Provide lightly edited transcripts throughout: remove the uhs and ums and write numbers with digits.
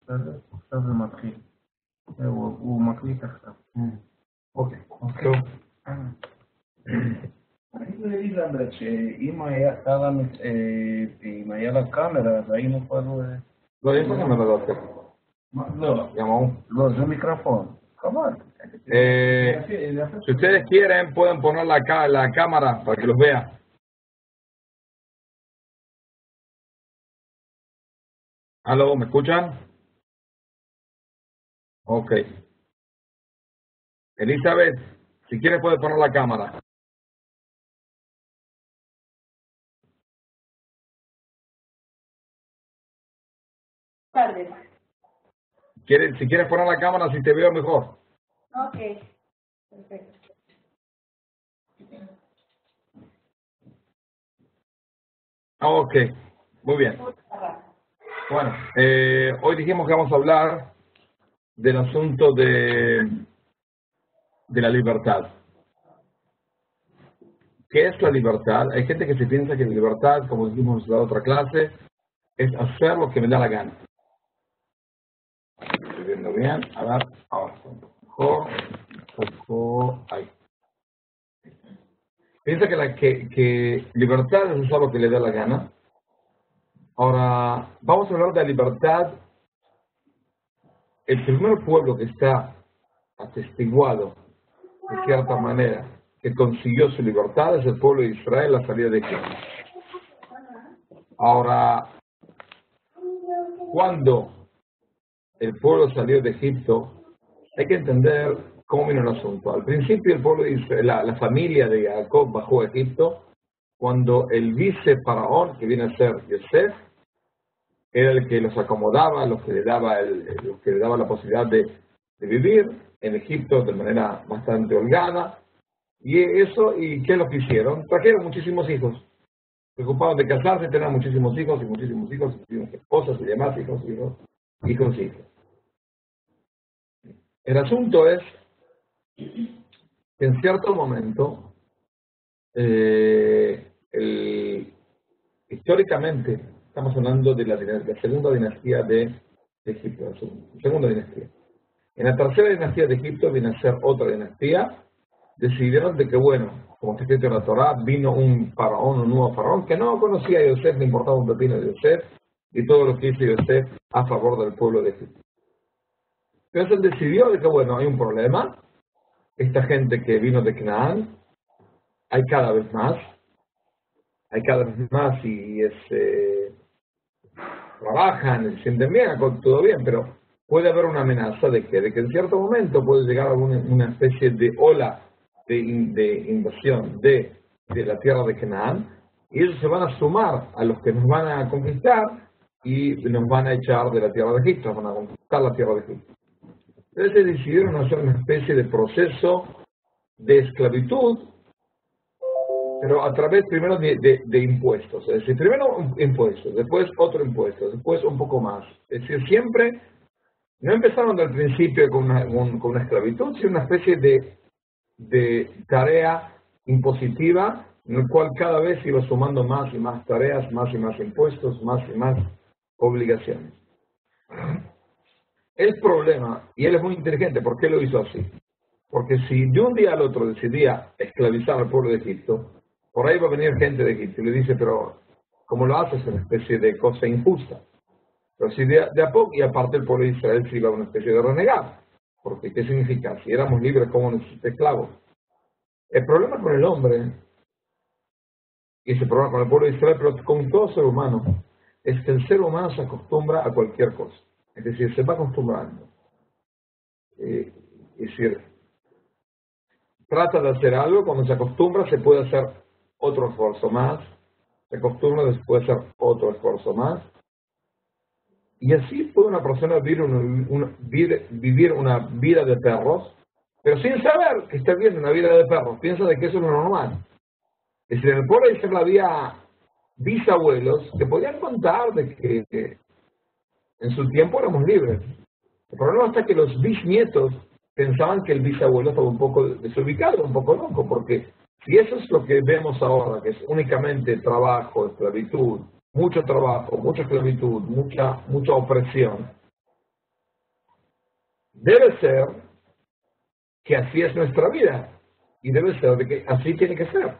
עכשיו זה מתחיל. הוא מקליט עכשיו. אוקיי. טוב. אני להגיד לה שאם היה לה קאמרה, אז היינו כבר... לא, יש לכם מלדות ככה. לא. גם הוא. לא, זה מיקרופון. חבל. Si ustedes quieren, pueden poner la cámara para que los vea. ¿Aló? ¿Me escuchan? Ok. Elizabeth, si quieres puedes poner la cámara. Tardes. Si quieres poner la cámara, si te veo mejor. Ok, perfecto. Ok, muy bien. Bueno, hoy dijimos que vamos a hablar del asunto de la libertad. ¿Qué es la libertad? Hay gente que se piensa que la libertad, como dijimos en la otra clase, es hacer lo que me da la gana. Estoy viendo bien, a ver, ahora un poco, ahí. Piensa que libertad es hacer lo que le da la gana. Ahora, vamos a hablar de la libertad. El primer pueblo que está atestiguado, de cierta manera, que consiguió su libertad es el pueblo de Israel a la salida de Egipto. Ahora, cuando el pueblo salió de Egipto, hay que entender cómo vino el asunto. Al principio el pueblo de Israel, la familia de Jacob bajó a Egipto cuando el vice faraón, que viene a ser Yosef, era el que los acomodaba, los que le daba la posibilidad de vivir en Egipto de manera bastante holgada. Y ¿qué es lo que hicieron? Trajeron muchísimos hijos. Preocupados de casarse, tenían muchísimos hijos, esposas y demás, hijos. El asunto es que en cierto momento, históricamente, estamos hablando de la segunda dinastía de Egipto, segunda dinastía. En la tercera dinastía de Egipto viene a ser otra dinastía. Decidieron de que, bueno, como está escrito en la Torá, vino un nuevo faraón, que no conocía a Yosef, le importaba un pepino de Yosef, y todo lo que hizo Yosef a favor del pueblo de Egipto. Entonces él decidió de que, bueno, hay un problema, esta gente que vino de Canaán, hay cada vez más y trabajan, se sienten bien, todo bien, pero puede haber una amenaza de que en cierto momento puede llegar una especie de ola de invasión de la tierra de Canaán, y ellos se van a sumar a los que nos van a conquistar y nos van a echar de la tierra de Egipto, van a conquistar la tierra de Egipto. Entonces decidieron hacer una especie de proceso de esclavitud, pero a través primero de impuestos. Es decir, primero impuestos, después otro impuesto, después un poco más. Es decir, siempre no empezaron del principio con una esclavitud, sino una especie de tarea impositiva, en el cual cada vez iba sumando más y más tareas, más y más impuestos, más y más obligaciones. El problema, y él es muy inteligente, ¿por qué lo hizo así? Porque si de un día al otro decidía esclavizar al pueblo de Egipto, por ahí va a venir gente de Egipto y le dice, pero ¿cómo lo haces? Es una especie de cosa injusta. Pero si de a poco, y aparte el pueblo de Israel se iba a una especie de renegar. Porque, ¿qué significa? Si éramos libres, ¿cómo necesita esclavos? El problema con el hombre, y ese problema con el pueblo de Israel, pero con todo ser humano, es que el ser humano se acostumbra a cualquier cosa. Es decir, se va acostumbrando. Es decir, trata de hacer algo, cuando se acostumbra se puede hacer otro esfuerzo más, se acostumbra después a hacer otro esfuerzo más, y así puede una persona vivir una vida de perros, pero sin saber que está viviendo una vida de perros, piensa de que eso es lo normal. Es decir, en el pueblo de Israel había bisabuelos que podían contar de que en su tiempo éramos libres. El problema está que los bisnietos pensaban que el bisabuelo estaba un poco desubicado, un poco loco, porque si eso es lo que vemos ahora, que es únicamente trabajo, esclavitud, mucho trabajo, mucha esclavitud, mucha opresión, debe ser que así es nuestra vida y debe ser de que así tiene que ser.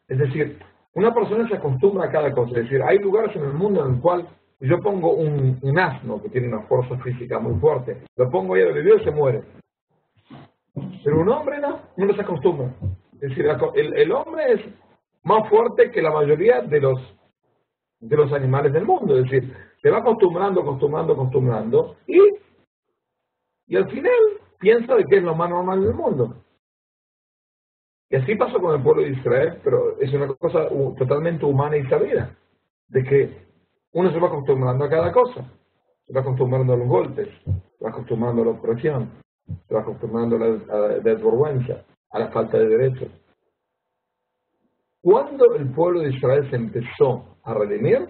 Es decir, una persona se acostumbra a cada cosa. Es decir, hay lugares en el mundo en el cual yo pongo un asno que tiene una fuerza física muy fuerte, lo pongo ahí donde vive y se muere. Pero un hombre no se acostumbra. Es decir, el hombre es más fuerte que la mayoría de los animales del mundo. Es decir, se va acostumbrando y al final piensa de que es lo más normal del mundo. Y así pasó con el pueblo de Israel, pero es una cosa totalmente humana y sabida, de que uno se va acostumbrando a cada cosa, se va acostumbrando a los golpes, se va acostumbrando a la opresión, se va acostumbrando a la desvergüenza, a la falta de derechos. Cuando el pueblo de Israel se empezó a redimir,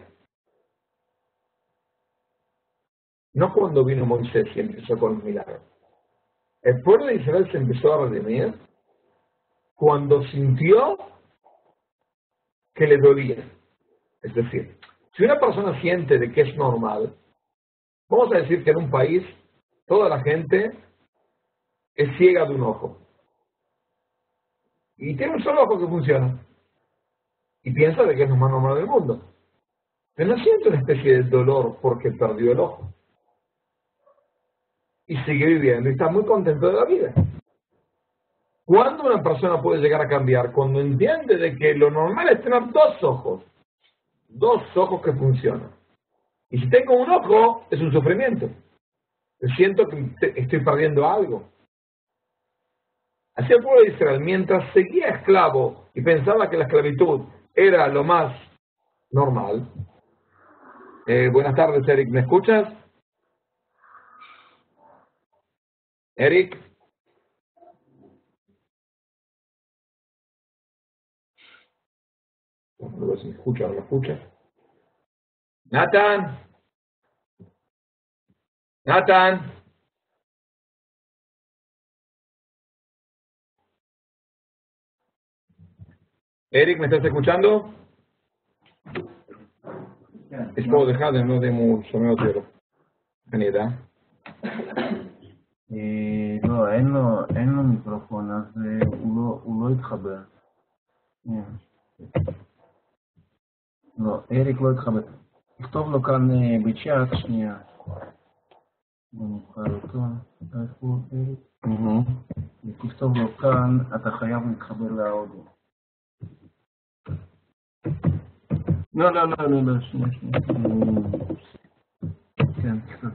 no cuando vino Moisés y empezó con los milagros. El pueblo de Israel se empezó a redimir cuando sintió que le dolía. Es decir, si una persona siente de que es normal, vamos a decir que en un país toda la gente es ciega de un ojo. Y tiene un solo ojo que funciona. Y piensa de que es lo más normal del mundo. Pero no siente una especie de dolor porque perdió el ojo. Y sigue viviendo y está muy contento de la vida. ¿Cuándo una persona puede llegar a cambiar? Cuando entiende de que lo normal es tener dos ojos que funcionan. Y si tengo un ojo, es un sufrimiento. Siento que estoy perdiendo algo. Así el pueblo de Israel, mientras seguía esclavo y pensaba que la esclavitud era lo más normal. Buenas tardes, Eric, ¿me escuchas? Eric. No sé si me escucha o no me escucha. Nathan. Eric, ¿me estás escuchando? Esposo de Jaden, no tengo sonido cero. Anida. לא, אין לו מיקרופון, אז הוא לא יתחבר. לא, אריק לא יתחבר. תכתוב לו כאן בצ'אט, שנייה. בוא נבחר אותו. איפה אריק? תכתוב לו כאן, אתה חייב להתחבר לאודיו. לא, שנייה. כן, תכתוב.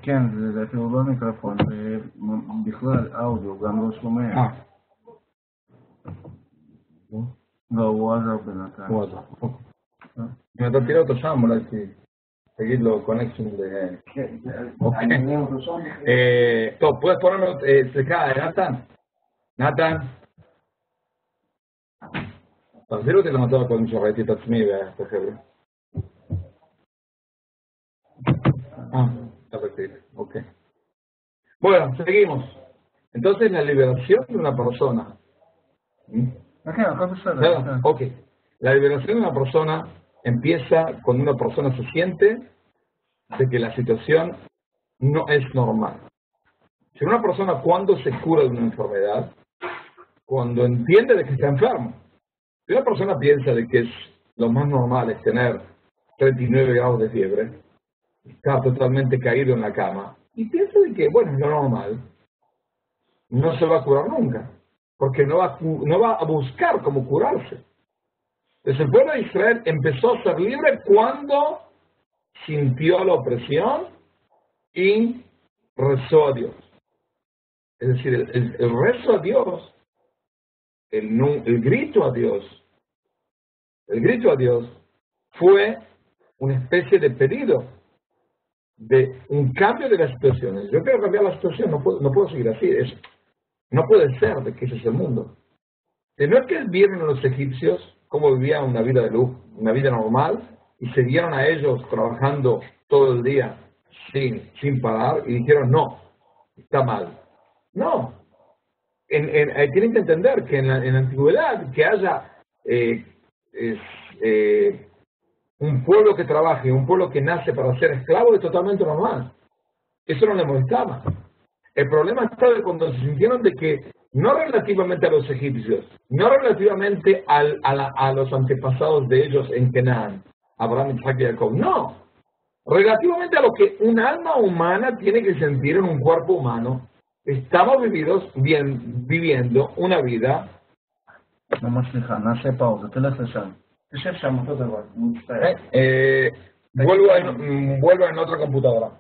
כן, זה אפילו לא מיקרופון, זה בכלל אודיו, גם לא שומע. לא, הוא עזר בינתיים. הוא עזר, אוקיי. אם אתה תראה אותו שם, אולי תגיד לו קונקשן ל... כן, אוקיי. אני אותו שם. טוב, puedes ponerlo, סליחה, נתן. תחזיר אותי למצב קודם שראיתי את עצמי ואת החבר'ה. Ok. Bueno, seguimos. Entonces la liberación de una persona. Ok. La liberación de una persona empieza cuando una persona se siente de que la situación no es normal. Si una persona cuando se cura de una enfermedad, cuando entiende de que está enfermo, si una persona piensa de que es lo más normal es tener 39 grados de fiebre, está totalmente caído en la cama y piensa de que, bueno, es lo normal, no se va a curar nunca, porque no va a buscar cómo curarse. Entonces el pueblo de Israel empezó a ser libre cuando sintió la opresión y rezó a Dios. Es decir, el rezo a Dios, el grito a Dios fue una especie de pedido de un cambio de las situaciones. Yo quiero cambiar la situación, no puedo seguir así. No puede ser de que ese es el mundo. No es que vieron a los egipcios cómo vivían una vida de luz, una vida normal, y se vieron a ellos trabajando todo el día sin parar y dijeron, no, está mal. No. Tienen que entender que en la antigüedad que haya un pueblo que trabaje, un pueblo que nace para ser esclavo es totalmente normal. Eso no les molestaba. El problema está de cuando se sintieron de que, no relativamente a los egipcios, no relativamente a los antepasados de ellos en Canaán, Abraham, Isaac y Jacob, no. Relativamente a lo que un alma humana tiene que sentir en un cuerpo humano, estamos viviendo una vida. ממש סליחה, נעשה פאוזה, תלך לשם. תשב שם אותו דבר, מצטער. Vuelvo en otra computadora.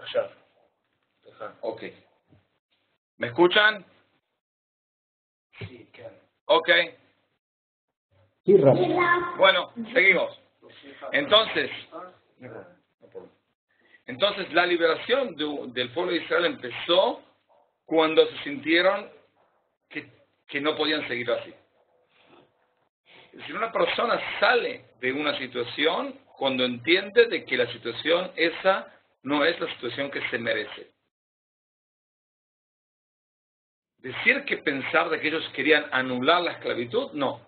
עכשיו. Ok. ¿Me escuchan? Sí, כן. Ok. Bueno, seguimos. Entonces la liberación del pueblo de Israel empezó cuando se sintieron que no podían seguir así. Es decir, una persona sale de una situación cuando entiende de que la situación esa no es la situación que se merece. Decir que pensar de que ellos querían anular la esclavitud, no.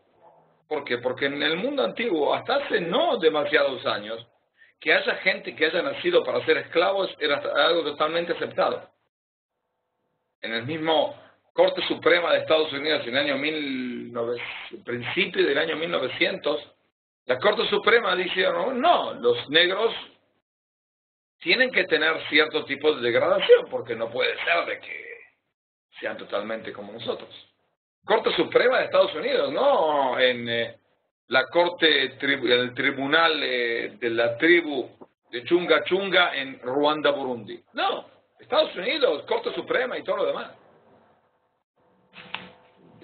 ¿Por qué? Porque en el mundo antiguo, hasta hace no demasiados años, que haya gente que haya nacido para ser esclavos era algo totalmente aceptado. En el mismo Corte Suprema de Estados Unidos, en el año principio del año 1900, la Corte Suprema dice, no, los negros tienen que tener cierto tipo de degradación, porque no puede ser de que sean totalmente como nosotros. Corte Suprema de Estados Unidos, no en la Corte, el Tribunal de la Tribu de Chunga Chunga en Ruanda, Burundi. No, Estados Unidos, Corte Suprema y todo lo demás.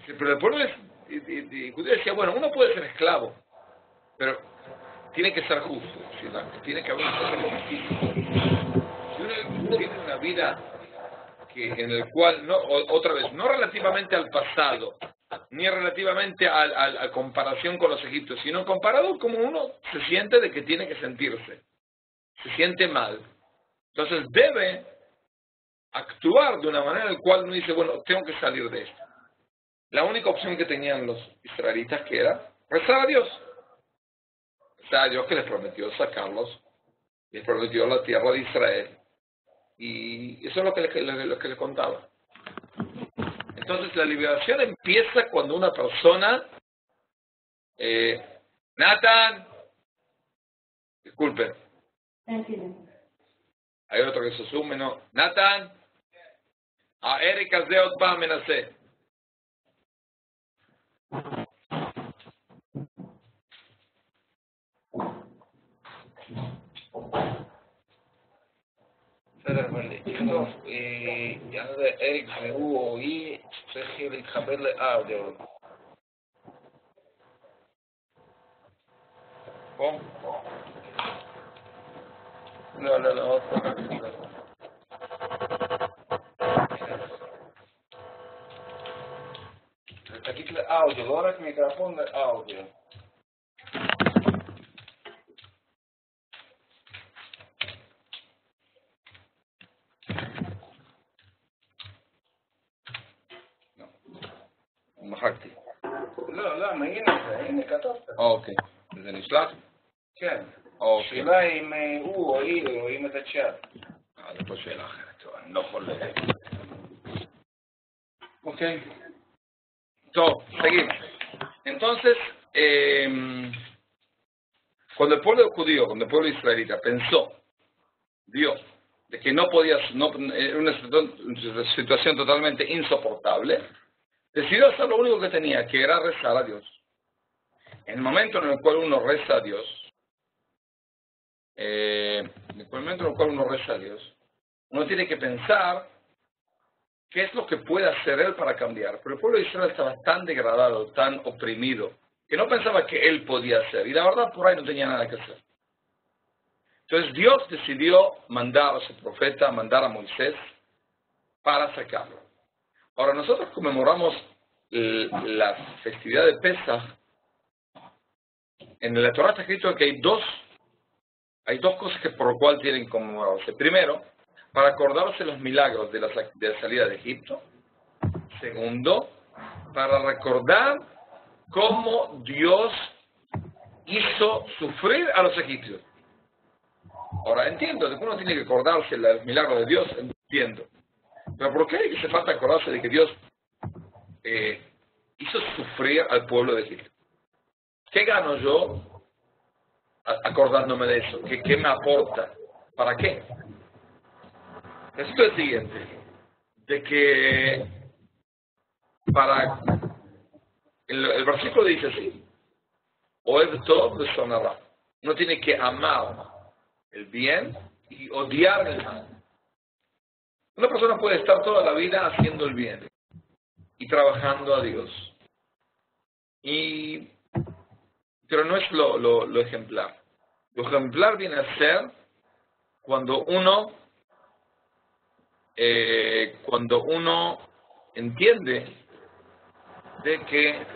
Pero el pueblo de judío decía, bueno, uno puede ser esclavo, pero tiene que ser justo, tiene que haber un proceso justicia. Si uno tiene una vida en el cual, otra vez, no relativamente al pasado, ni relativamente a comparación con los egipcios, sino comparado como uno se siente de que tiene que sentirse, se siente mal. Entonces debe actuar de una manera en la cual uno dice, bueno, tengo que salir de esto. La única opción que tenían los israelitas que era rezar a Dios. Rezar a Dios que les prometió sacarlos, les prometió la tierra de Israel. Y eso es lo que les contaba. Entonces la liberación empieza cuando una persona, Nathan, disculpen, hay otro que se sume, ¿no? Nathan, a Erika Zeot va a amenazar. בסדר, אבל תכתוב, יענו זה אריק והוא או היא צריך להתחבר לאודיו. ¿Cómo? No, otra. תגיד לאודיו, לא רק מיקרופון לאודיו. הנה, כתבת. אוקיי. וזה נשלח? כן. אוקיי. שאלה אם הוא או היא רואים את הצ'אט. זו פה שאלה אחרת, אני לא יכול... אוקיי. Todo, seguimos. Entonces, cuando el pueblo judío, cuando el pueblo israelita pensó, vio, de que no podía, era una situación totalmente insoportable, decidió hacer lo único que tenía, que era rezar a Dios. En el momento en el cual uno reza a Dios, uno tiene que pensar qué es lo que puede hacer él para cambiar. Pero el pueblo de Israel estaba tan degradado, tan oprimido, que no pensaba que él podía hacer. Y la verdad, por ahí no tenía nada que hacer. Entonces Dios decidió mandar a su profeta, mandar a Moisés, para sacarlo. Ahora, nosotros conmemoramos la festividad de Pesach. En la Torah está escrito que hay dos cosas que por lo cual tienen que conmemorarse. Primero, para acordarse los milagros de la salida de Egipto. Segundo, para recordar cómo Dios hizo sufrir a los egipcios. Ahora, entiendo de que uno tiene que acordarse de los milagros de Dios, entiendo. Pero ¿por qué hace falta acordarse de que Dios hizo sufrir al pueblo de Egipto? ¿Qué gano yo acordándome de eso? ¿Qué me aporta? ¿Para qué? Esto es el siguiente, de que el versículo dice así, Oev Tov V'Shonara. Uno tiene que amar el bien y odiar el mal. Una persona puede estar toda la vida haciendo el bien y trabajando a Dios, pero no es lo ejemplar. Lo ejemplar viene a ser cuando uno entiende de que,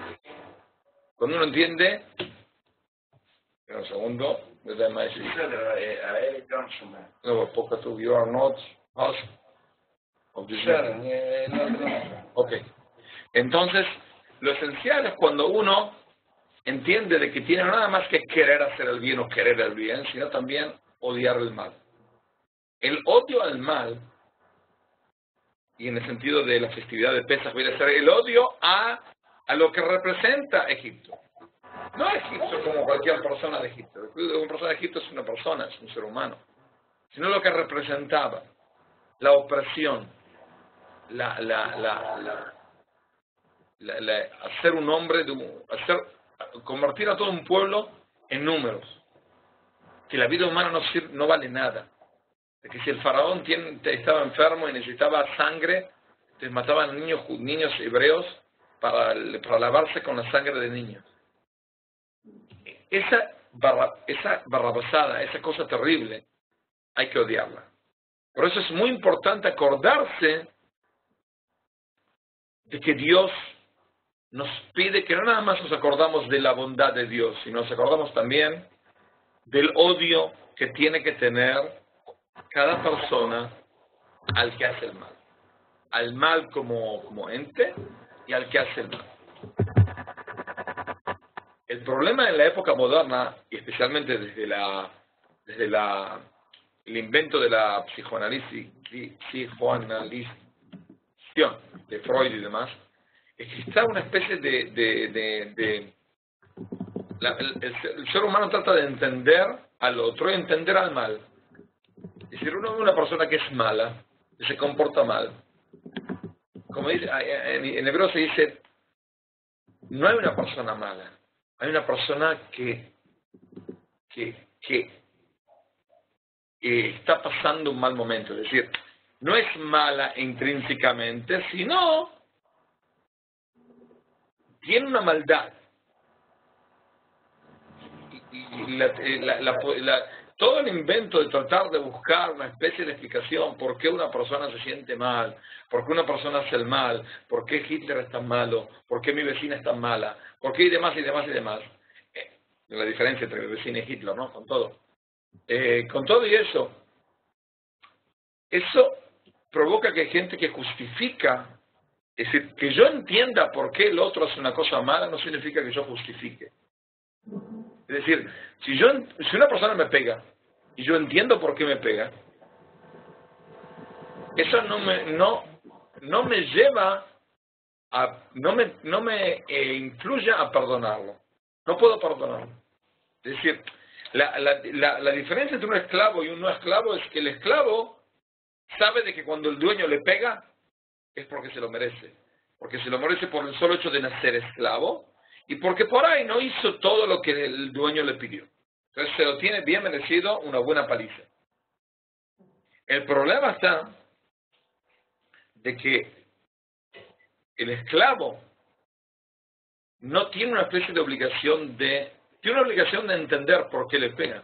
cuando uno entiende, un segundo, desde maestro, no, porque tú, you are not house of this man. Ok, entonces, lo esencial es cuando uno entiende de que tiene nada más que querer hacer el bien o querer el bien, sino también odiar el mal. El odio al mal, y en el sentido de la festividad de Pesach, viene a ser el odio a lo que representa Egipto. No a Egipto como cualquier persona de Egipto. Una persona de Egipto es una persona, es un ser humano. Sino lo que representaba, la opresión, hacer un hombre, convertir a todo un pueblo en números. Que la vida humana no vale nada. De que si el faraón estaba enfermo y necesitaba sangre, entonces mataban a niños hebreos para lavarse con la sangre de niños. Esa barrabasada, esa cosa terrible, hay que odiarla. Por eso es muy importante acordarse de que Dios nos pide que no nada más nos acordamos de la bondad de Dios, sino nos acordamos también del odio que tiene que tener cada persona al que hace el mal. Al mal como ente y al que hace el mal. El problema en la época moderna, y especialmente desde el invento de la psicoanálisis de Freud y demás, es que está una especie el ser humano trata de entender al otro y entender al mal. Es decir, uno ve una persona que es mala, que se comporta mal. Como dice, en hebreo se dice, no hay una persona mala, hay una persona que está pasando un mal momento. Es decir, no es mala intrínsecamente, sino tiene una maldad. Todo el invento de tratar de buscar una especie de explicación por qué una persona se siente mal, por qué una persona hace el mal, por qué Hitler es tan malo, por qué mi vecina es tan mala, por qué y demás y demás y demás. La diferencia entre el vecino y Hitler, ¿no? Con todo. Con todo y eso provoca que hay gente que justifica, es decir, que yo entienda por qué el otro hace una cosa mala no significa que yo justifique. Es decir, si una persona me pega y yo entiendo por qué me pega, eso no me lleva a, no me influye a perdonarlo. No puedo perdonarlo. Es decir, la diferencia entre un esclavo y un no esclavo es que el esclavo sabe de que cuando el dueño le pega es porque se lo merece. Porque se lo merece por el solo hecho de nacer esclavo y porque por ahí no hizo todo lo que el dueño le pidió. Entonces se lo tiene bien merecido una buena paliza. El problema está de que el esclavo no tiene una especie de obligación tiene una obligación de entender por qué le pega.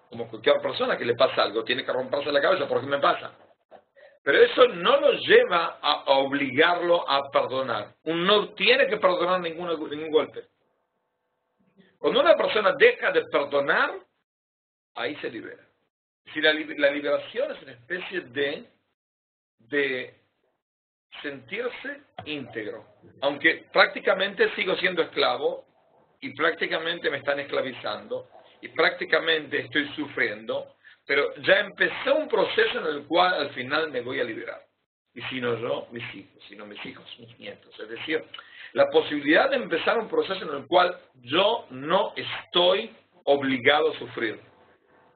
Como cualquier persona que le pasa algo, tiene que romperse la cabeza, ¿por qué me pasa? Pero eso no lo lleva a obligarlo a perdonar. Uno no tiene que perdonar ningún golpe. Cuando una persona deja de perdonar, ahí se libera. Si la liberación es una especie de sentirse íntegro. Aunque prácticamente sigo siendo esclavo y prácticamente me están esclavizando y prácticamente estoy sufriendo, pero ya empezó un proceso en el cual al final me voy a liberar. Y si no yo, mis hijos, si no mis hijos, mis nietos. Es decir, la posibilidad de empezar un proceso en el cual yo no estoy obligado a sufrir.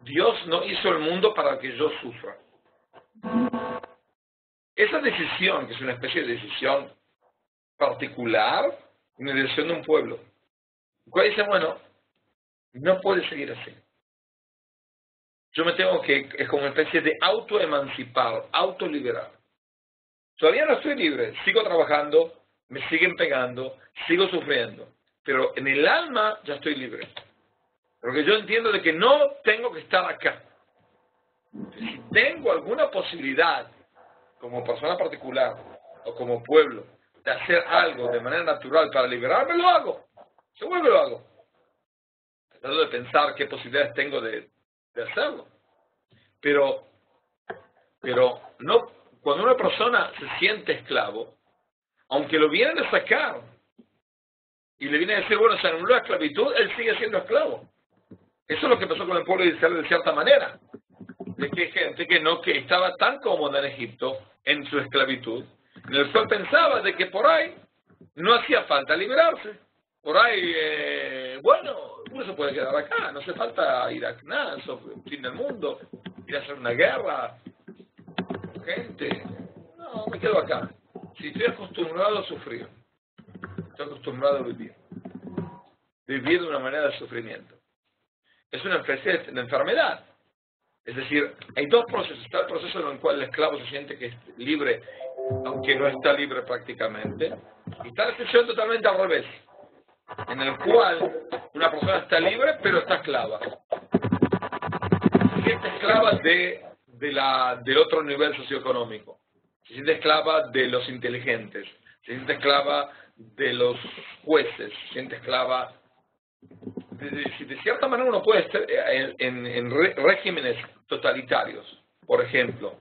Dios no hizo el mundo para que yo sufra. Esa decisión, que es una especie de decisión particular, una decisión de un pueblo, el cual dice, bueno, no puede seguir así. Yo me tengo que, es como una especie de autoemancipar, autoliberar. Todavía no estoy libre, sigo trabajando, me siguen pegando, sigo sufriendo, pero en el alma ya estoy libre. Porque yo entiendo de que no tengo que estar acá. Si tengo alguna posibilidad, como persona particular o como pueblo, de hacer algo de manera natural para liberarme, lo hago. Seguro que lo hago. Tratando de pensar qué posibilidades tengo de hacerlo. Pero no, cuando una persona se siente esclavo, aunque lo vienen a sacar y le vienen a decir, bueno, se anuló la esclavitud, él sigue siendo esclavo. Eso es lo que pasó con el pueblo de Israel de cierta manera. De que hay gente que estaba tan cómoda en Egipto, en su esclavitud, en el cual pensaba de que por ahí no hacía falta liberarse. Por ahí, bueno, uno se puede quedar acá, no hace falta ir a nada, eso es el fin del mundo, ir a hacer una guerra, gente. No, me quedo acá. Si estoy acostumbrado a sufrir, estoy acostumbrado a vivir de una manera de sufrimiento. Es una especie de enfermedad. Es decir, hay dos procesos. Está el proceso en el cual el esclavo se siente que es libre, aunque no está libre prácticamente. Y está la situación totalmente al revés, en el cual una persona está libre, pero está esclava. Se siente esclava del otro nivel socioeconómico. Se siente esclava de los inteligentes. Se siente esclava de los jueces. Se siente esclava... De cierta manera uno puede estar en regímenes totalitarios, por ejemplo,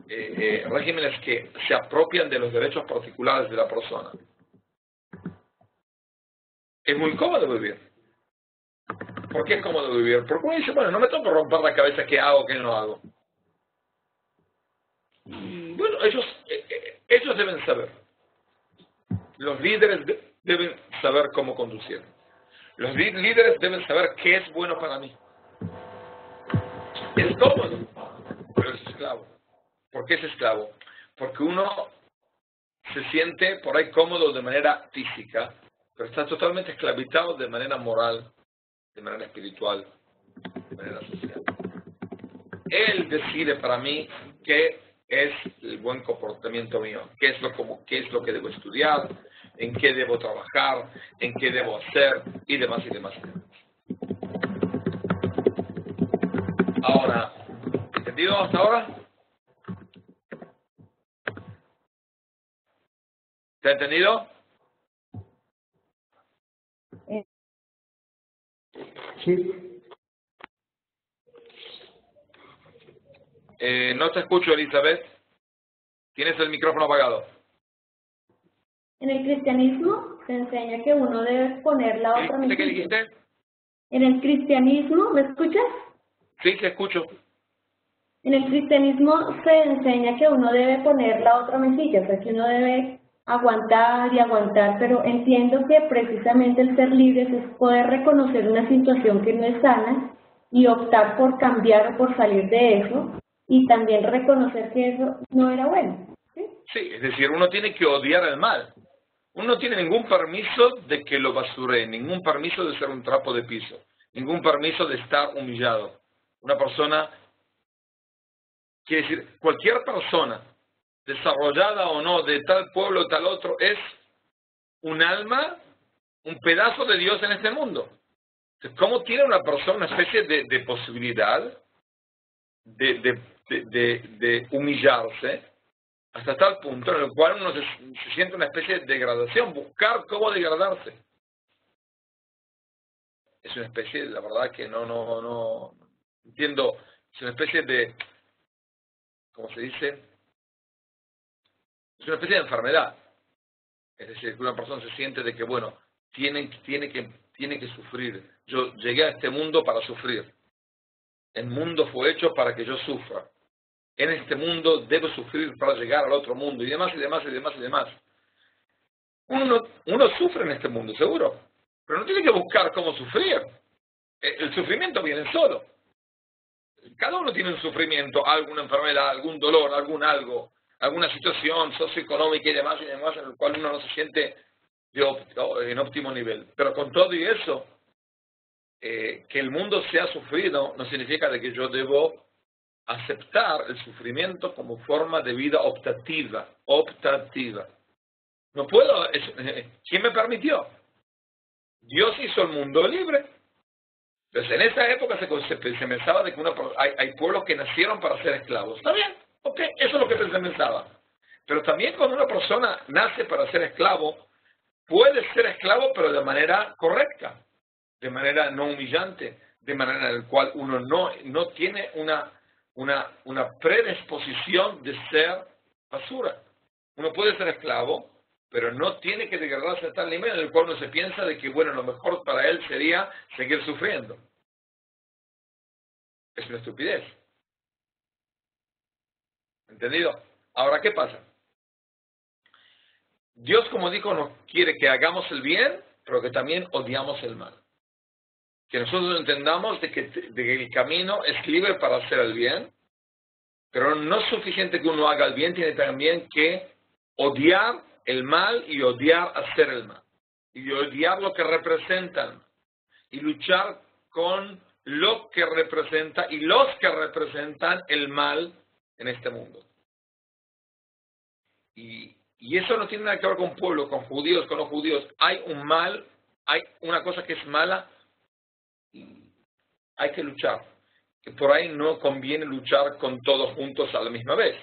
regímenes que se apropian de los derechos particulares de la persona. Es muy cómodo vivir. ¿Por qué es cómodo vivir? Porque uno dice, bueno, no me tengo que romper la cabeza qué hago, qué no hago. Bueno, ellos deben saber. Los líderes deben saber cómo conducir. Los líderes deben saber qué es bueno para mí. Es cómodo, pero es esclavo. ¿Por qué es esclavo? Porque uno se siente por ahí cómodo de manera física, pero está totalmente esclavizado de manera moral, de manera espiritual, de manera social. Él decide para mí qué es el buen comportamiento mío, qué es lo que debo estudiar, en qué debo trabajar, en qué debo hacer, y demás, y demás, y demás. Ahora, ¿entendido hasta ahora? ¿Se ha entendido? Sí. No te escucho, Elizabeth. Tienes el micrófono apagado. En el cristianismo se enseña que uno debe poner la otra ¿Qué mejilla. dijiste? En el cristianismo, ¿me escuchas? Sí, te escucho. En el cristianismo se enseña que uno debe poner la otra mejilla, o sea, que uno debe aguantar y aguantar, pero entiendo que precisamente el ser libres es poder reconocer una situación que no es sana y optar por cambiar o por salir de eso, y también reconocer que eso no era bueno. ¿Sí? Sí, es decir, uno tiene que odiar el mal. Uno no tiene ningún permiso de que lo basuree, ningún permiso de ser un trapo de piso, ningún permiso de estar humillado. Una persona, quiere decir, cualquier persona, desarrollada o no, de tal pueblo o tal otro, es un alma, un pedazo de Dios en este mundo. Entonces, ¿cómo tiene una persona una especie de posibilidad de humillarse hasta tal punto en el cual uno se siente una especie de degradación, buscar cómo degradarse? Es una especie, la verdad que no entiendo, es una especie de, ¿cómo se dice? Es una especie de enfermedad. Es decir, que una persona se siente de que, bueno, tiene que sufrir. Yo llegué a este mundo para sufrir. El mundo fue hecho para que yo sufra. En este mundo debo sufrir para llegar al otro mundo, y demás, y demás, y demás, y demás. Uno sufre en este mundo, seguro, pero no tiene que buscar cómo sufrir. El sufrimiento viene solo. Cada uno tiene un sufrimiento, alguna enfermedad, algún dolor, algo, alguna situación socioeconómica y demás, en el cual uno no se siente en óptimo nivel. Pero con todo y eso, que el mundo sea sufrido no significa de que yo debo aceptar el sufrimiento como forma de vida optativa. No puedo, ¿quién me permitió? Dios hizo el mundo libre. Entonces, en esa época se pensaba de que hay pueblos que nacieron para ser esclavos. ¿Está bien? Ok, eso es lo que se pensaba. Pero también cuando una persona nace para ser esclavo, puede ser esclavo, pero de manera correcta, de manera no humillante, de manera en la cual uno no tiene una predisposición de ser basura. Uno puede ser esclavo, pero no tiene que degradarse a tal nivel en el cual uno se piensa de que, bueno, lo mejor para él sería seguir sufriendo. Es una estupidez. ¿Entendido? Ahora, ¿qué pasa? Dios, como dijo, nos quiere que hagamos el bien, pero que también odiamos el mal. Que nosotros entendamos de que el camino es libre para hacer el bien, pero no es suficiente que uno haga el bien, tiene también que odiar el mal y odiar hacer el mal. Y odiar lo que representa el mal. Y luchar con lo que representa y los que representan el mal en este mundo. Y eso no tiene nada que ver con pueblo, con judíos, con los judíos. Hay un mal, hay una cosa que es mala y hay que luchar. Que por ahí no conviene luchar con todos juntos a la misma vez.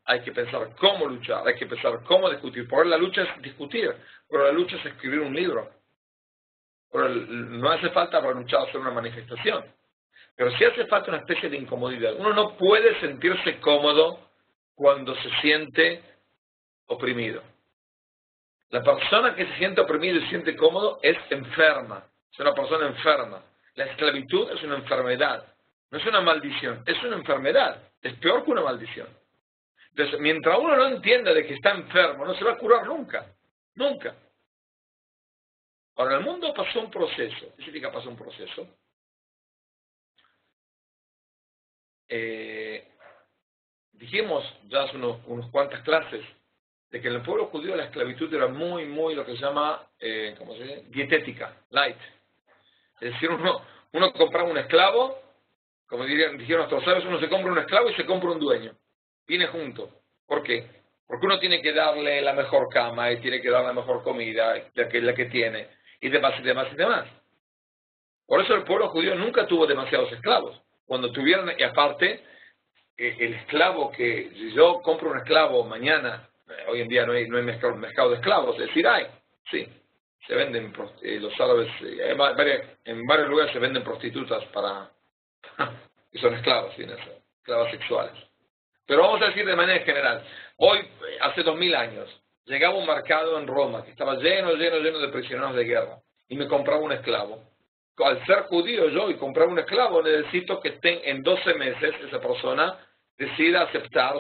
Hay que pensar cómo luchar, hay que pensar cómo discutir. Por ahí la lucha es discutir, pero la lucha es escribir un libro. Pero no hace falta para luchar hacer una manifestación. Pero sí hace falta una especie de incomodidad. Uno no puede sentirse cómodo cuando se siente oprimido. La persona que se siente oprimido y se siente cómodo es enferma. Es una persona enferma. La esclavitud es una enfermedad. No es una maldición, es una enfermedad. Es peor que una maldición. Entonces, mientras uno no entienda de que está enfermo, no se va a curar nunca. Nunca. Ahora, el mundo pasó un proceso. ¿Qué significa pasó un proceso? Dijimos ya hace unos cuantas clases de que en el pueblo judío la esclavitud era muy lo que se llama, ¿cómo se dice? Dietética, light. Es decir, uno compraba un esclavo, como dijeron nuestros sabios, uno se compra un esclavo y se compra un dueño. Viene junto. ¿Por qué? Porque uno tiene que darle la mejor cama y tiene que darle la mejor comida, la que tiene, y demás, y demás, y demás. Por eso el pueblo judío nunca tuvo demasiados esclavos. Cuando tuvieron, y aparte, el esclavo si yo compro un esclavo mañana, hoy en día no hay mercado de esclavos, es decir, sí, se venden, los árabes, en varios lugares se venden prostitutas y son esclavas, esclavas sexuales. Pero vamos a decir de manera general, hoy, hace 2000 años, llegaba a un mercado en Roma que estaba lleno de prisioneros de guerra y me compraba un esclavo. Al ser judío yo y comprar un esclavo, necesito que en 12 meses esa persona decida aceptar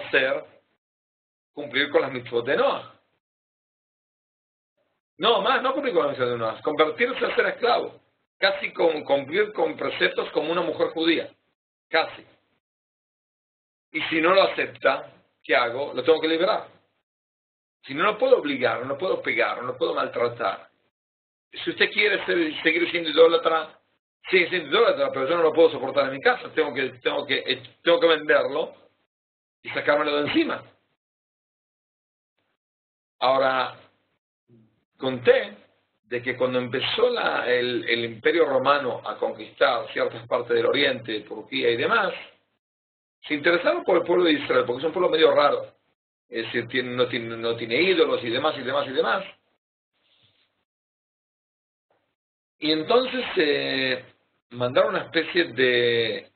cumplir con las mitzvot de Noah. No, más, no cumplir con las mitzvot de Noah, convertirse a ser esclavo. Casi cumplir con preceptos como una mujer judía. Casi. Y si no lo acepta, ¿qué hago? Lo tengo que liberar. Si no, lo puedo obligar, no lo puedo pegar, no lo puedo maltratar. Si usted quiere seguir siendo idólatra, sigue siendo idólatra, pero yo no lo puedo soportar en mi casa. Tengo que venderlo y sacármelo de encima. Ahora, conté de que cuando empezó el Imperio Romano a conquistar ciertas partes del Oriente, Turquía y demás, se interesaron por el pueblo de Israel, porque es un pueblo medio raro. Es decir, no tiene ídolos y demás, y demás, y demás. Y entonces mandaron una especie de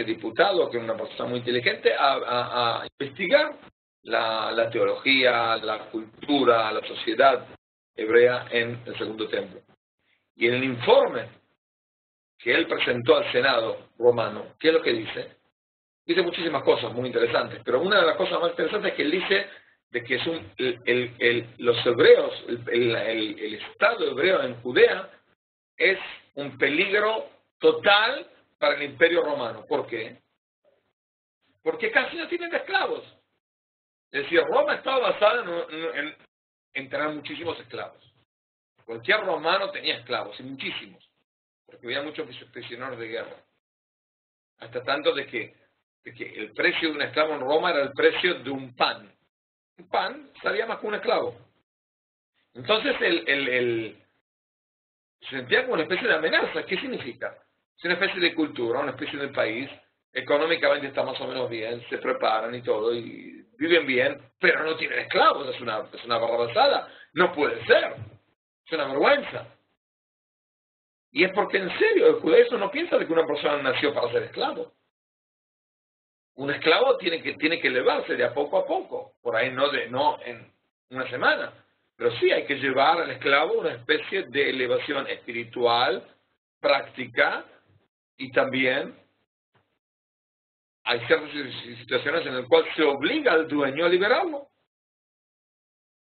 diputado, que era una persona muy inteligente, a investigar la teología, la cultura, la sociedad hebrea en el Segundo Templo. Y en el informe que él presentó al Senado romano, ¿qué es lo que dice? Dice muchísimas cosas muy interesantes, pero una de las cosas más interesantes es que él dice de que los hebreos, el Estado hebreo en Judea es un peligro total para el Imperio Romano. ¿Por qué? Porque casi no tienen esclavos. Es decir, Roma estaba basada en tener muchísimos esclavos. Cualquier romano tenía esclavos, y muchísimos, porque había muchos prisioneros de guerra. Hasta tanto de que el precio de un esclavo en Roma era el precio de un pan. Un pan salía más que un esclavo. Entonces se sentía como una especie de amenaza. ¿Qué significa? Es una especie de cultura, una especie de país, económicamente está más o menos bien, se preparan y todo, y viven bien, pero no tienen esclavos. Es una barrabasada. No puede ser. Es una vergüenza. Y es porque en serio el judaísmo no piensa de que una persona nació para ser esclavo. Un esclavo tiene que elevarse de a poco. Por ahí no en una semana. Pero sí hay que llevar al esclavo una especie de elevación espiritual, práctica, y también hay ciertas situaciones en las cuales se obliga al dueño a liberarlo.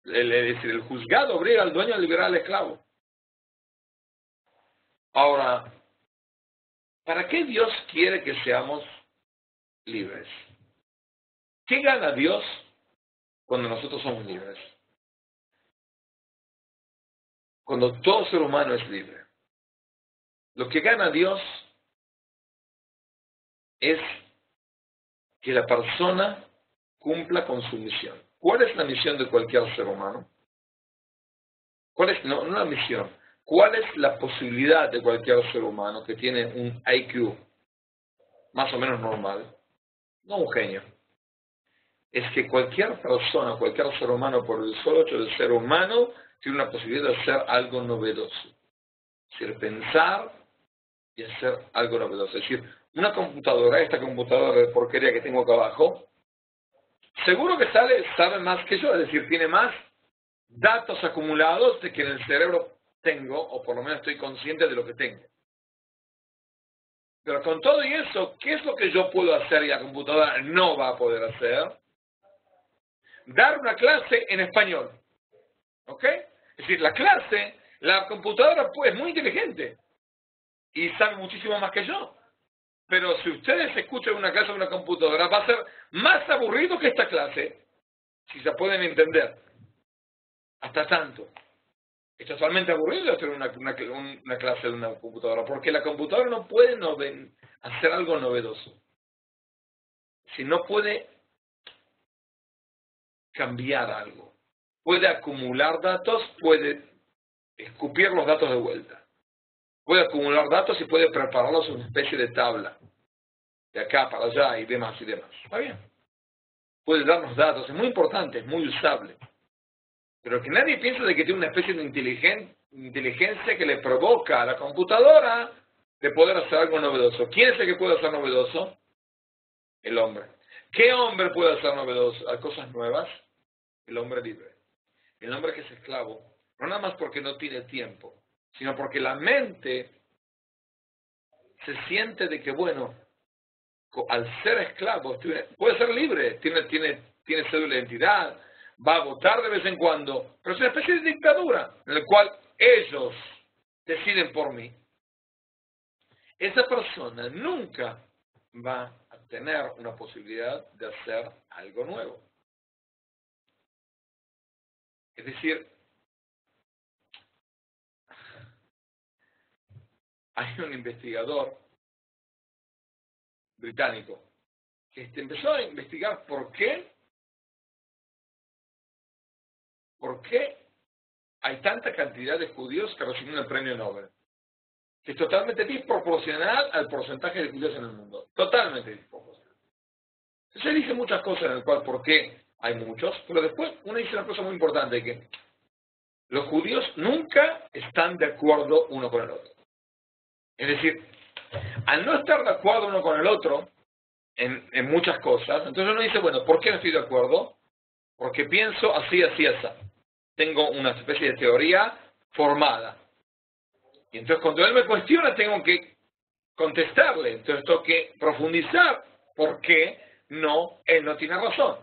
Es decir, el juzgado obliga al dueño a liberar al esclavo. Ahora, ¿para qué Dios quiere que seamos libres? ¿Qué gana Dios cuando nosotros somos libres? Cuando todo ser humano es libre. Lo que gana Dios es que la persona cumpla con su misión. ¿Cuál es la misión de cualquier ser humano? No la misión. ¿Cuál es la posibilidad de cualquier ser humano que tiene un IQ más o menos normal? No un genio. Es que cualquier persona, cualquier ser humano, por el solo hecho de ser humano, tiene una posibilidad de hacer algo novedoso. Es decir, pensar y hacer algo novedoso. Es decir, una computadora, esta computadora de porquería que tengo acá abajo, seguro que sabe más que yo. Es decir, tiene más datos acumulados de que en el cerebro tengo, o por lo menos estoy consciente de lo que tengo. Pero con todo y eso, ¿qué es lo que yo puedo hacer y la computadora no va a poder hacer? Dar una clase en español. ¿Ok? Es decir, la computadora es muy inteligente y sabe muchísimo más que yo. Pero si ustedes escuchan una clase de una computadora, va a ser más aburrido que esta clase, si se pueden entender. Hasta tanto. Es totalmente aburrido hacer una clase de una computadora, porque la computadora no puede hacer algo novedoso. Si no puede cambiar algo. Puede acumular datos, puede escupir los datos de vuelta. Puede acumular datos y puede prepararlos en una especie de tabla. De acá para allá y demás y demás. ¿Está bien? Puede darnos datos, es muy importante, es muy usable. Pero que nadie piense de que tiene una especie de inteligencia que le provoca a la computadora de poder hacer algo novedoso. ¿Quién es el que puede hacer novedoso? El hombre. ¿Qué hombre puede hacer novedoso? ¿Cosas nuevas? el hombre libre. El hombre que es esclavo, no nada más porque no tiene tiempo, sino porque la mente se siente de que, bueno, al ser esclavo, puede ser libre, tiene cédula de identidad, va a votar de vez en cuando, pero es una especie de dictadura en la cual ellos deciden por mí. Esa persona nunca va a tener una posibilidad de hacer algo nuevo. Es decir, hay un investigador británico que empezó a investigar por qué hay tanta cantidad de judíos que reciben el premio Nobel, que es totalmente desproporcional al porcentaje de judíos en el mundo, totalmente desproporcional. Se dice muchas cosas en el cual por qué hay muchos, pero después uno dice una cosa muy importante, que los judíos nunca están de acuerdo uno con el otro. Es decir, al no estar de acuerdo uno con el otro en muchas cosas, entonces uno dice, bueno, ¿por qué no estoy de acuerdo? Porque pienso así, así, así. Tengo una especie de teoría formada. Y entonces cuando él me cuestiona tengo que contestarle, entonces tengo que profundizar por qué él no tiene razón.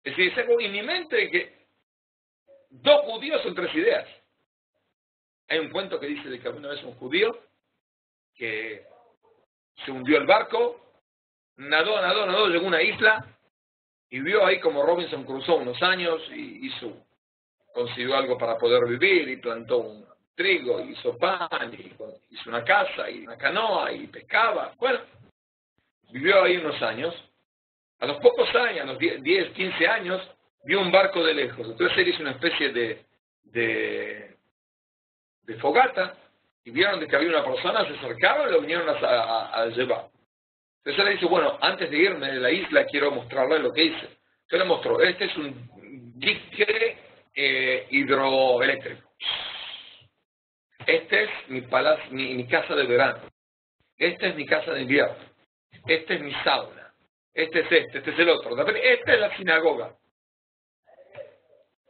Es decir, es algo en mi mente de que dos judíos son tres ideas. Hay un cuento que dice de que alguna vez un judío que se hundió el barco, nadó, llegó a una isla y vio ahí como Robinson Crusoe unos años y consiguió algo para poder vivir y plantó un trigo, hizo pan, y hizo una casa y una canoa y pescaba. Bueno, vivió ahí unos años. A los pocos años, a los 10, 15 años, vio un barco de lejos. Entonces él hizo una especie de fogata y vieron de que había una persona, se acercaron y lo vinieron a llevar. Entonces él le dice, bueno, antes de irme de la isla quiero mostrarle lo que hice. Entonces le mostró, este es un dique hidroeléctrico. Este es mi casa de verano. Esta es mi casa de invierno. Este es mi sauna. Este es el otro. Esta es la sinagoga.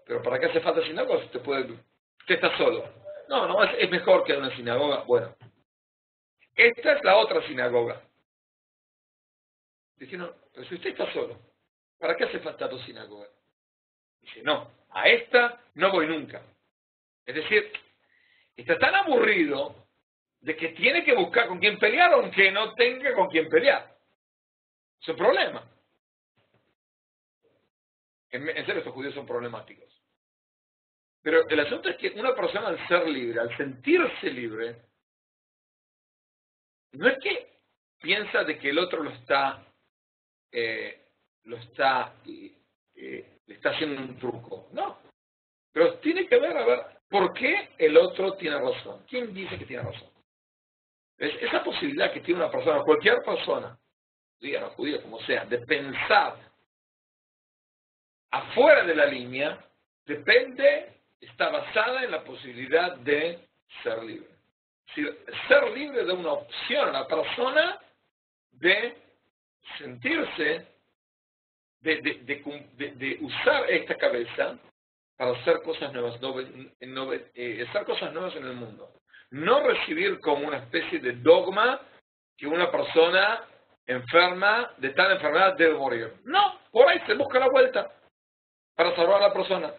Pero ¿para qué hace falta sinagoga? Usted está solo. No, es mejor que una sinagoga. Bueno, esta es la otra sinagoga. Dice, no, pero si usted está solo, ¿para qué hace falta dos sinagogas? Dice, no, a esta no voy nunca. Es decir, está tan aburrido de que tiene que buscar con quién pelear aunque no tenga con quién pelear. Es un problema. En serio, estos judíos son problemáticos. Pero el asunto es que una persona al ser libre, al sentirse libre, no es que piensa de que el otro le está haciendo un truco. No. Pero tiene que ver, a ver, ¿por qué el otro tiene razón? ¿Quién dice que tiene razón? Esa posibilidad que tiene una persona, cualquier persona, digan los judíos como sea, de pensar afuera de la línea, está basada en la posibilidad de ser libre. Es decir, ser libre da una opción a la persona de sentirse, de usar esta cabeza para hacer cosas nuevas, hacer cosas nuevas en el mundo. No recibir como una especie de dogma que una persona enferma de tal enfermedad debe morir. No, por ahí se busca la vuelta para salvar a la persona.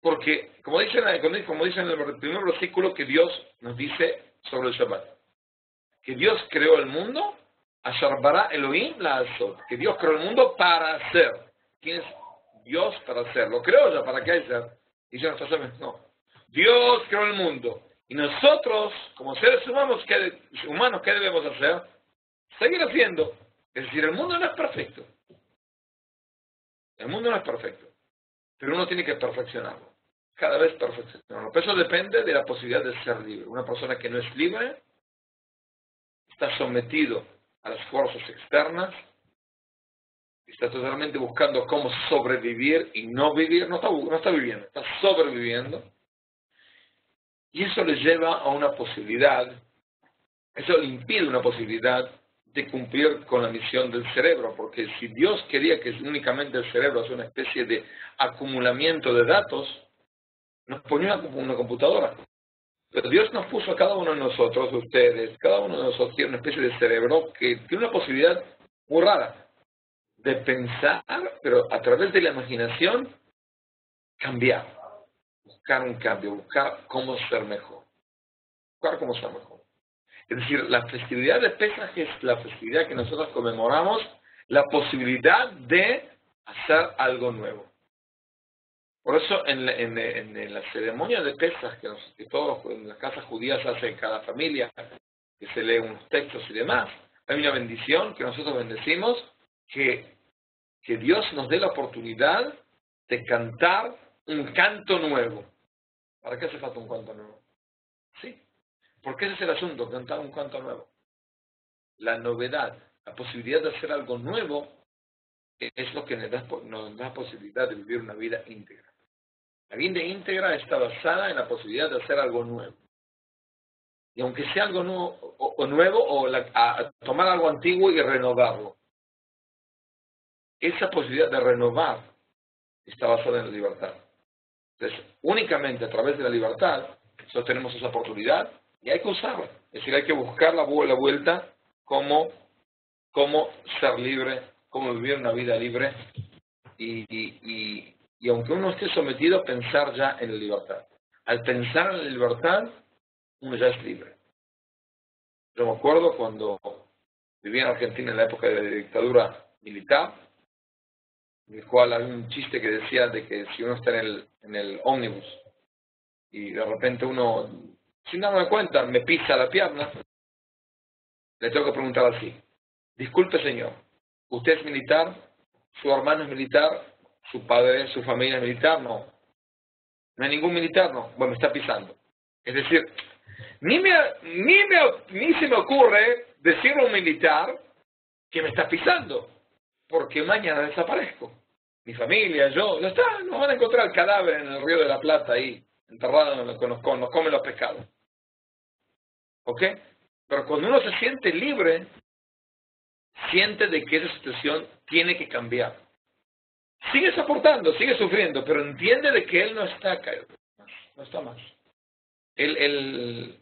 Porque, como dicen en el primer versículo que Dios nos dice sobre el Shabbat, que Dios creó el mundo, Asher bara Elohim la azot, que Dios creó el mundo para hacer. ¿Quién es Dios para hacer? ¿Lo creó ya? ¿Para qué hay ser? Y yo no. Dios creó el mundo. Y nosotros, como seres humanos, ¿qué debemos hacer? Seguir haciendo. Es decir, el mundo no es perfecto. El mundo no es perfecto. Pero uno tiene que perfeccionarlo. Cada vez perfeccionarlo. Pero eso depende de la posibilidad de ser libre. Una persona que no es libre está sometido a las fuerzas externas, está totalmente buscando cómo sobrevivir y no vivir, no está viviendo, está sobreviviendo. Y eso le lleva a una posibilidad, eso le impide una posibilidad de cumplir con la misión del cerebro, porque si Dios quería que únicamente el cerebro sea una especie de acumulamiento de datos, nos ponía una computadora. Pero Dios nos puso a cada uno de nosotros, ustedes, cada uno de nosotros tiene una especie de cerebro que tiene una posibilidad muy rara de pensar, pero a través de la imaginación, cambiar, buscar un cambio, buscar cómo ser mejor. Buscar cómo ser mejor. Es decir, la festividad de Pesaj es la festividad que nosotros conmemoramos, la posibilidad de hacer algo nuevo. Por eso en la ceremonia de Pesaj, que todos en las casas judías hacen cada familia, que se leen unos textos y demás, hay una bendición que nosotros bendecimos, que Dios nos dé la oportunidad de cantar un canto nuevo. ¿Para qué hace falta un canto nuevo? Sí, porque ese es el asunto, cantar un canto nuevo. La novedad, la posibilidad de hacer algo nuevo, es lo que nos da la posibilidad de vivir una vida íntegra. La vida íntegra está basada en la posibilidad de hacer algo nuevo. Y aunque sea algo nuevo, a tomar algo antiguo y renovarlo. Esa posibilidad de renovar está basada en la libertad. Entonces, únicamente a través de la libertad, nosotros tenemos esa oportunidad y hay que usarla. Es decir, hay que buscar la vuelta cómo ser libre, cómo vivir una vida libre y aunque uno esté sometido a pensar ya en la libertad. Al pensar en la libertad, uno ya es libre. Yo me acuerdo cuando vivía en Argentina en la época de la dictadura militar, en el cual había un chiste que decía de que si uno está en el ómnibus y de repente uno, sin darme cuenta, me pisa la pierna, le tengo que preguntar así: disculpe señor, ¿usted es militar? ¿Su hermano es militar? ¿Su padre, su familia es militar? No. ¿No hay ningún militar? No. Bueno, me está pisando. Es decir, ni se me ocurre decirle a un militar que me está pisando, porque mañana desaparezco. Mi familia, yo, ya está, nos van a encontrar el cadáver en el río de la Plata ahí, enterrado, nos comen los pescados. ¿Ok? Pero cuando uno se siente libre, siente de que esa situación tiene que cambiar. Sigue soportando, sigue sufriendo, pero entiende de que él no está acá, no está más. Él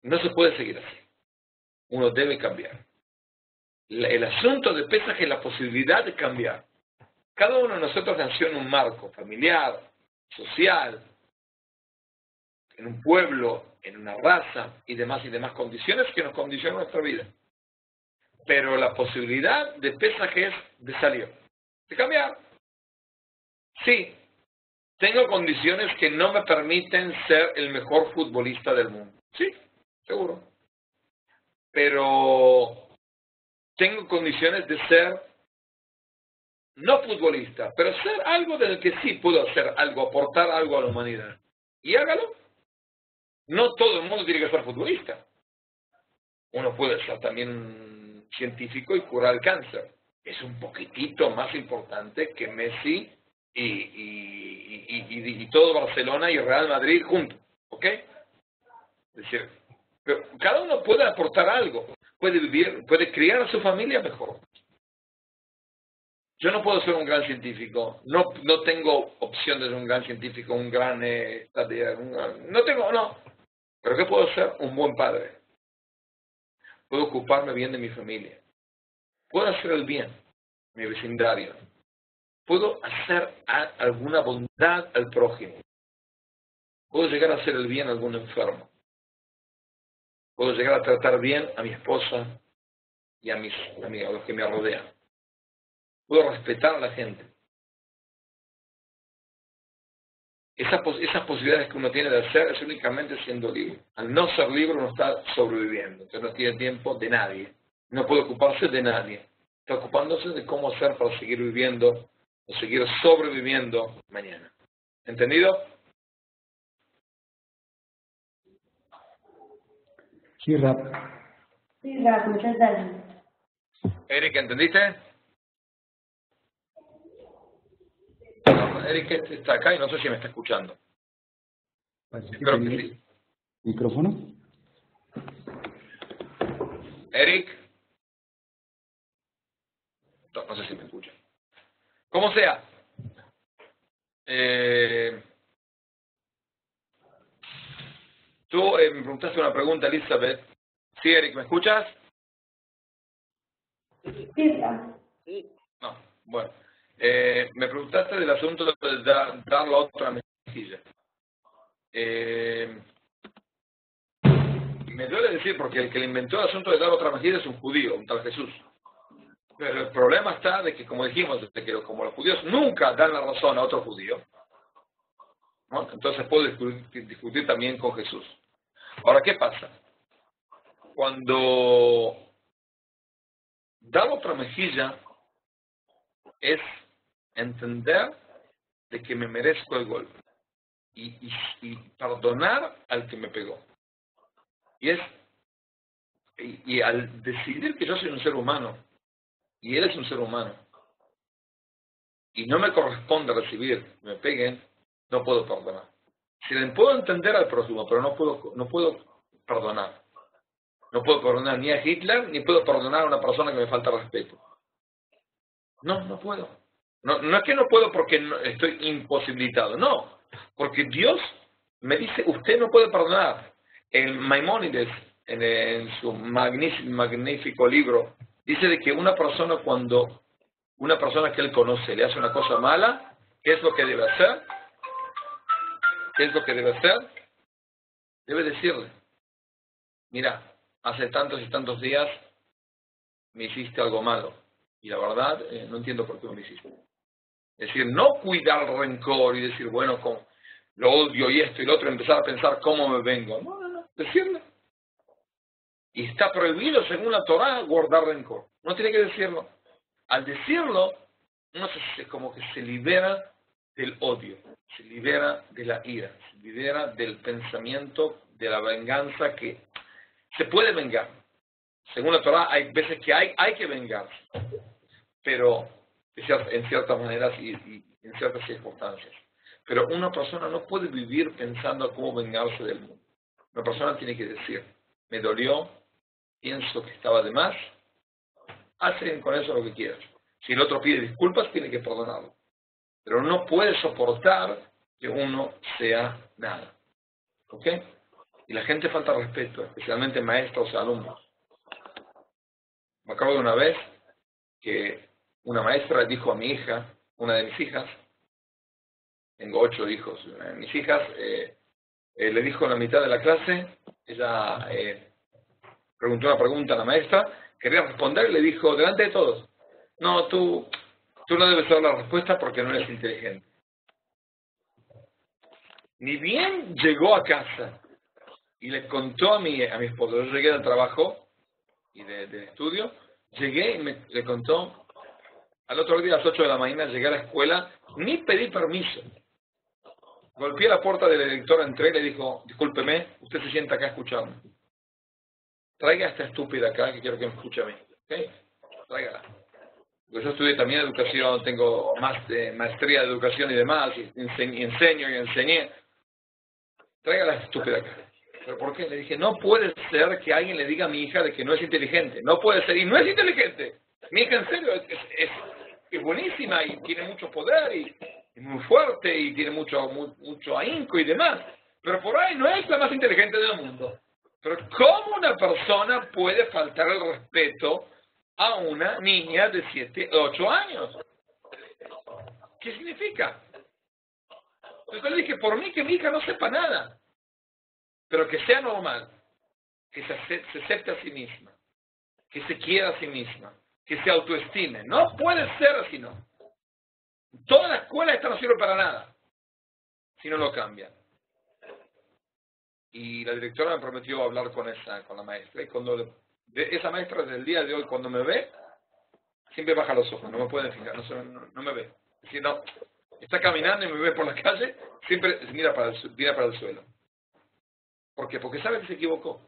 no se puede seguir así. Uno debe cambiar. El asunto de Pesaj es la posibilidad de cambiar. Cada uno de nosotros nació en un marco familiar, social, en un pueblo, en una raza y demás condiciones que nos condicionan nuestra vida. Pero la posibilidad de Pesaj es de salir, de cambiar. Sí, tengo condiciones que no me permiten ser el mejor futbolista del mundo. Sí, seguro. Pero tengo condiciones de ser no futbolista, pero ser algo del que sí puedo hacer algo, aportar algo a la humanidad. Y hágalo. No todo el mundo tiene que ser futbolista. Uno puede ser también un científico y curar el cáncer. Es un poquitito más importante que Messi y todo Barcelona y Real Madrid juntos. ¿Ok? Es decir, pero cada uno puede aportar algo. Puede vivir, puede criar a su familia mejor. Yo no puedo ser un gran científico, no tengo opción de ser un gran científico, un gran no. Pero ¿qué puedo ser? Un buen padre. Puedo ocuparme bien de mi familia. Puedo hacer el bien, mi vecindario. Puedo hacer alguna bondad al prójimo. Puedo llegar a hacer el bien a algún enfermo. Puedo llegar a tratar bien a mi esposa y a los que me rodean. Puedo respetar a la gente. Esas posibilidades que uno tiene de hacer es únicamente siendo libre. Al no ser libre uno está sobreviviendo. Entonces no tiene tiempo de nadie. No puede ocuparse de nadie. Está ocupándose de cómo hacer para seguir viviendo o seguir sobreviviendo mañana. ¿Entendido? Sí, Rap. Sí, Rap, muchas gracias. Eric, ¿entendiste? Eric está acá y no sé si me está escuchando. Espero que sí. ¿Micrófono? Eric. No sé si me escuchan. Como sea. Tú me preguntaste una pregunta, Elizabeth. Sí, Eric, ¿me escuchas? Sí, No, bueno. Me preguntaste del asunto de dar la otra mejilla. Me duele decir, porque el que le inventó el asunto de dar otra mejilla es un judío, un tal Jesús. Pero el problema está de que, como dijimos, de que como los judíos nunca dan la razón a otro judío, ¿no? Entonces puedo discutir también con Jesús. Ahora, ¿qué pasa? Cuando dar otra mejilla es entender de que me merezco el golpe y perdonar al que me pegó. Y al decidir que yo soy un ser humano y él es un ser humano y no me corresponde recibir que me peguen, no puedo perdonar. Si le puedo entender al próximo, pero no puedo perdonar. No puedo perdonar ni a Hitler, ni puedo perdonar a una persona que me falta respeto. No puedo. No es que no puedo porque estoy imposibilitado, no. Porque Dios me dice, usted no puede perdonar. El Maimónides, en su magnífico libro, dice de que cuando una persona que él conoce le hace una cosa mala, ¿qué es lo que debe hacer? ¿Qué es lo que debe hacer? Debe decirle, mira, hace tantos y tantos días me hiciste algo malo. Y la verdad, no entiendo por qué me lo hiciste. Es decir, no cuidar el rencor y decir, bueno, lo odio y esto y lo otro, empezar a pensar cómo me vengo. No, decirle. Y está prohibido, según la Torá, guardar rencor. No tiene que decirlo. Al decirlo, uno como que se libera del odio, se libera de la ira, se libera del pensamiento de la venganza que se puede vengar. Según la Torá, hay veces que hay que vengarse, pero en ciertas maneras y en ciertas circunstancias. Pero una persona no puede vivir pensando cómo vengarse del mundo. Una persona tiene que decir, me dolió, pienso que estaba de más, hacen con eso lo que quieras. Si el otro pide disculpas, tiene que perdonarlo. Pero no puede soportar que uno sea nada. ¿Ok? Y la gente falta respeto, especialmente maestros y alumnos. Me acuerdo de una vez que una maestra dijo a mi hija, una de mis hijas, tengo 8 hijos, una de mis hijas, le dijo en la mitad de la clase, ella preguntó una pregunta a la maestra, quería responder y le dijo, delante de todos, no, tú no debes dar la respuesta porque no eres inteligente. Ni bien llegó a casa y le contó a mi esposo, yo llegué del trabajo y del estudio, llegué y le contó, al otro día a las 8 de la mañana llegué a la escuela, ni pedí permiso. Golpeé la puerta del director, entré y le dijo, discúlpeme, usted se sienta acá a escucharme. Traiga a esta estúpida acá que quiero que me escuche a mí. ¿Okay? Tráigala. Porque yo estudié también educación, tengo maestría de educación y demás, y enseño y enseñé. Tráigala a esta estúpida acá. ¿Pero por qué? Le dije, no puede ser que alguien le diga a mi hija de que no es inteligente. No puede ser, y no es inteligente. Mi hija en serio es buenísima y tiene mucho poder y muy fuerte y tiene mucho ahínco y demás. Pero por ahí no es la más inteligente del mundo. Pero ¿cómo una persona puede faltar el respeto a una niña de 7, 8 años? ¿Qué significa? Entonces le dije, por mí que mi hija no sepa nada, pero que sea normal, que se acepte a sí misma, que se quiera a sí misma, que se autoestime. No puede ser así, no. Toda la escuela esta no sirve para nada si no lo cambian. Y la directora me prometió hablar con la maestra. Y esa maestra desde el día de hoy, cuando me ve, siempre baja los ojos, no me puede fijar, no me ve. Es decir, no, está caminando y me ve por la calle, siempre mira para el suelo. ¿Por qué? Porque sabe que se equivocó.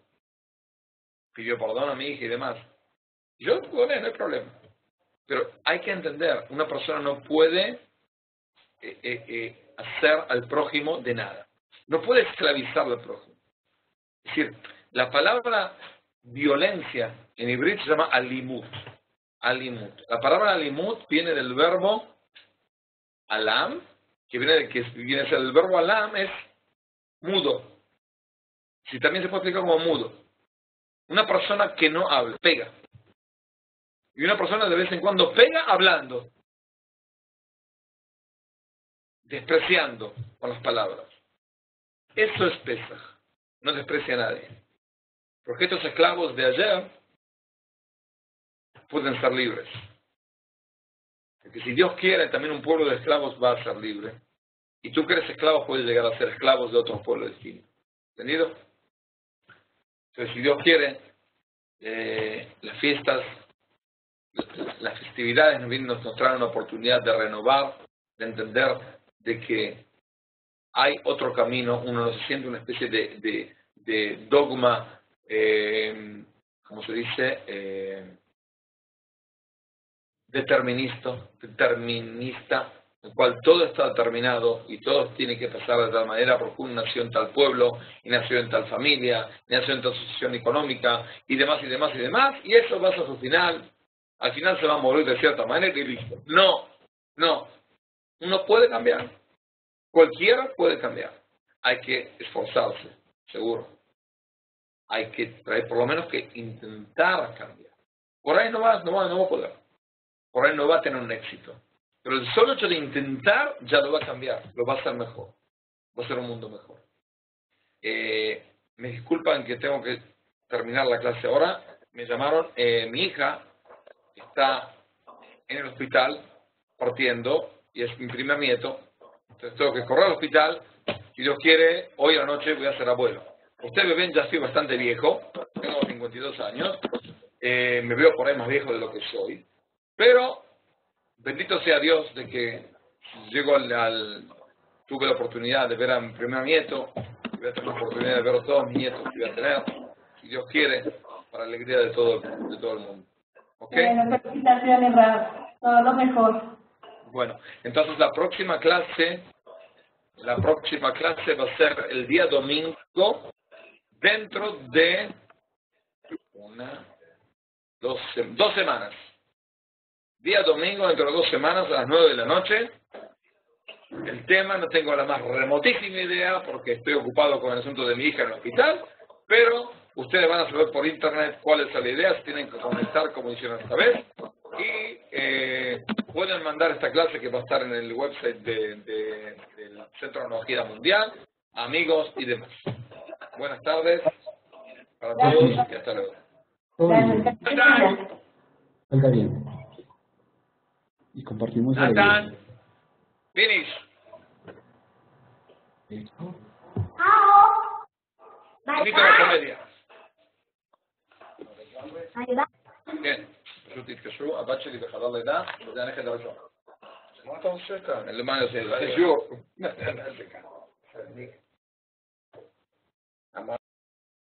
Pidió perdón a mi hija y demás. Y yo con él, no hay problema. Pero hay que entender, una persona no puede hacer al prójimo de nada. No puede esclavizar al prójimo. Es decir, la palabra violencia en hebreo se llama alimut. alimut. La palabra alimut viene del verbo alam, que viene a ser el verbo alam, es mudo. Si también se puede explicar como mudo. Una persona que no habla, pega. Y una persona de vez en cuando pega hablando, despreciando con las palabras. Eso es Pesaj. No desprecia a nadie. Porque estos esclavos de ayer pueden ser libres. Porque si Dios quiere, también un pueblo de esclavos va a ser libre. Y tú que eres esclavo puedes llegar a ser esclavos de otros pueblos distintos. ¿Entendido? Entonces, si Dios quiere, las fiestas, las festividades nos traen una oportunidad de renovar, de entender de que hay otro camino. Uno no se siente una especie de dogma, ¿cómo se dice? Determinista, en el cual todo está determinado y todo tiene que pasar de tal manera porque uno nació en tal pueblo, y nació en tal familia, y nació en tal situación económica, y demás, y demás, y demás, y eso va a su final. Al final se va a morir de cierta manera y listo. No, uno puede cambiar. Cualquiera puede cambiar. Hay que esforzarse, seguro. Hay por lo menos que intentar cambiar. Por ahí no va a poder. Por ahí no va a tener un éxito. Pero el solo hecho de intentar ya lo va a cambiar, lo va a hacer mejor. Va a ser un mundo mejor. Me disculpan que tengo que terminar la clase ahora. Me llamaron, mi hija está en el hospital partiendo y es mi primer nieto. Entonces tengo que correr al hospital. Si Dios quiere, hoy a la noche voy a ser abuelo. Ustedes me ven, ya estoy bastante viejo. Tengo 52 años. Me veo por ahí más viejo de lo que soy. Pero bendito sea Dios de que llego tuve la oportunidad de ver a mi primer nieto, y voy a tener la oportunidad de ver a todos mis nietos que voy a tener, si Dios quiere, para alegría de todo el mundo. ¿Ok? Felicitaciones, Rab. Todo lo mejor. Bueno, entonces la próxima clase va a ser el día domingo, dentro de 2 semanas. Día domingo, dentro de 2 semanas, a las 9 de la noche. El tema no tengo la más remotísima idea porque estoy ocupado con el asunto de mi hija en el hospital, pero ustedes van a saber por internet cuál es la idea, se tienen que conectar como hicieron esta vez, y pueden mandar esta clase que va a estar en el website del Centro de Analogía Mundial, amigos y demás. Buenas tardes para todos y hasta luego. Salga bien. Y compartimos el Nathan, finish. ¿Listo? Finito la comedia. כן, פשוט תתקשרו, הבת שלי בחדר לידה, וזה הנכד הראשון. מה אתה עושה כאן? למה אני עושה? זה שיעור.